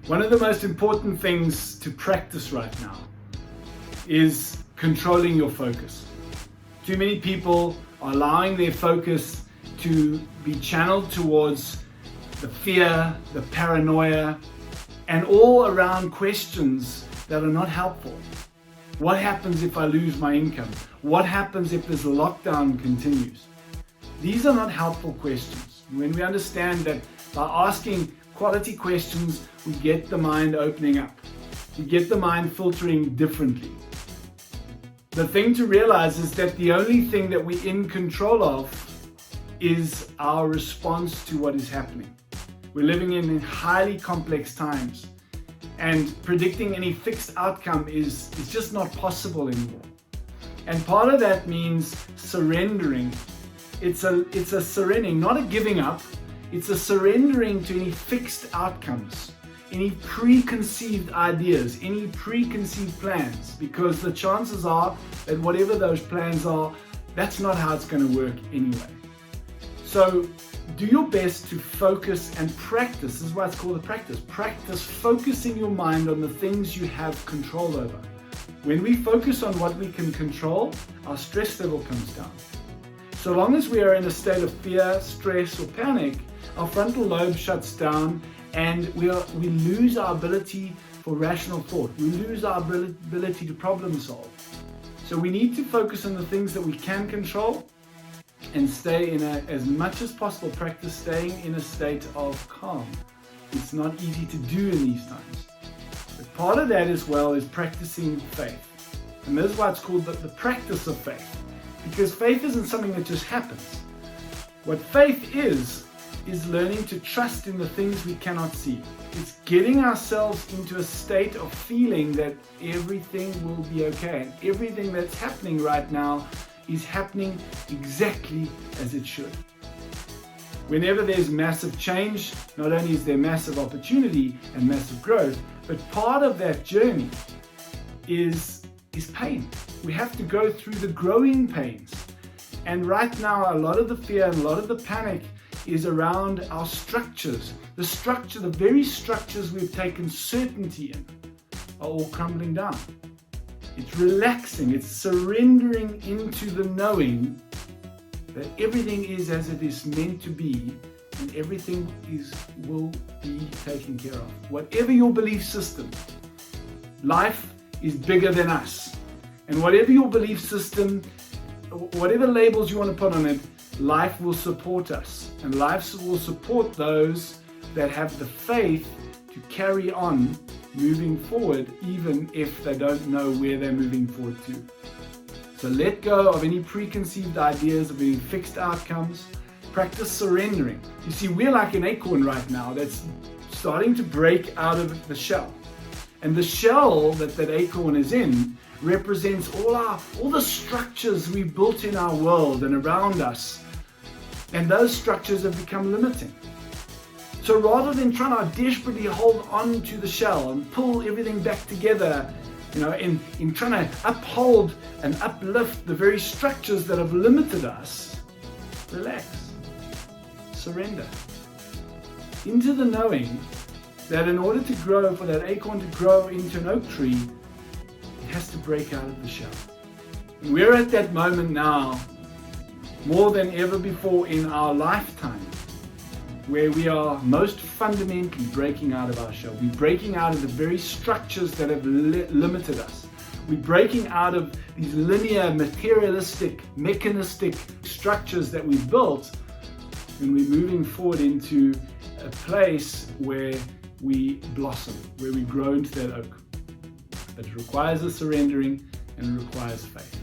One of the most important things to practice right now is controlling your focus. Too many people are allowing their focus to be channeled towards the fear, the paranoia, and all around questions that are not helpful. What happens if I lose my income? What happens if this lockdown continues? These are not helpful questions. When we understand that by asking quality questions, we get the mind opening up. We get the mind filtering differently. The thing to realize is that the only thing that we're in control of is our response to what is happening. We're living in highly complex times, and predicting any fixed outcome is just not possible anymore. And part of that means surrendering. It's a surrendering, not a giving up. It's a surrendering to any fixed outcomes, any preconceived ideas, any preconceived plans, because the chances are that whatever those plans are, that's not how it's going to work anyway. So do your best to focus and practice. This is why it's called a practice. Practice focusing your mind on the things you have control over. When we focus on what we can control, our stress level comes down. So long as we are in a state of fear, stress, or panic, our frontal lobe shuts down and we lose our ability for rational thought. We lose our ability to problem solve. So we need to focus on the things that we can control and stay in as much as possible, practice staying in a state of calm. It's not easy to do in these times. But part of that as well is practicing faith. And that's why it's called the practice of faith. Because faith isn't something that just happens. What faith is learning to trust in the things we cannot see. It's getting ourselves into a state of feeling that everything will be okay. And everything that's happening right now is happening exactly as it should. Whenever there's massive change, not only is there massive opportunity and massive growth, but part of that journey is pain. We have to go through the growing pains. And right now, a lot of the fear and a lot of the panic is around our structures. The very structures we've taken certainty in are all crumbling down. It's relaxing, it's surrendering into the knowing that everything is as it is meant to be and everything will be taken care of. Whatever your belief system, life is bigger than us. And whatever your belief system, whatever labels you want to put on it, life will support us. And life will support those that have the faith to carry on moving forward, even if they don't know where they're moving forward to. So let go of any preconceived ideas of any fixed outcomes. Practice surrendering. You see, we're like an acorn right now that's starting to break out of the shell. And the shell that acorn is in represents all the structures we built in our world and around us. And those structures have become limiting. So rather than trying to desperately hold on to the shell and pull everything back together, in trying to uphold and uplift the very structures that have limited us, relax, surrender into the knowing that in order to grow, for that acorn to grow into an oak tree, it has to break out of the shell. And we're at that moment now, more than ever before in our lifetime, where we are most fundamentally breaking out of our shell. We're breaking out of the very structures that have limited us. We're breaking out of these linear, materialistic, mechanistic structures that we've built, and we're moving forward into a place where we blossom, where we grow into that oak. But it requires a surrendering and it requires faith.